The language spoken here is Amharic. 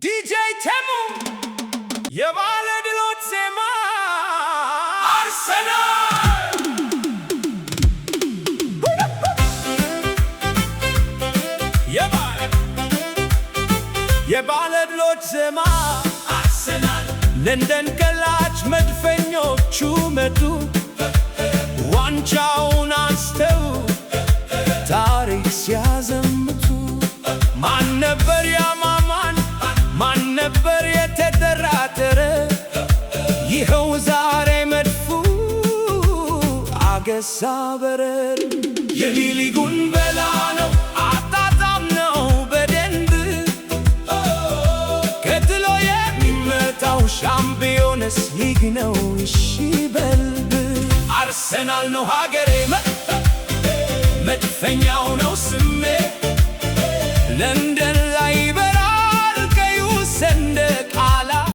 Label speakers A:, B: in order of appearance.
A: DJ Temu የባለድሎት ዜማ አርሰናል የባለድሎት ዜማ አርሰናል ለንደን ገላጭ መድፈኞቹ መጡ ዋንጫውን አንስተው ታሪክ ሲያዘምቱ ማን ነበር ያማማን ማን ነበር የተደራደረ ይኸው ዛሬ መድፉ አገሳ በረር የሊጉን በላ ነው አጣጣም ነው በደንብ ከትሎ የሚመጣው ሻምፒዮንስ ሊግ ነው እሺ በልብ አርሰናል ነው ሀገሬ መድፈኛው ነው ስሜ ለንደን ላይ በራል ቀዩ ሰንደቅ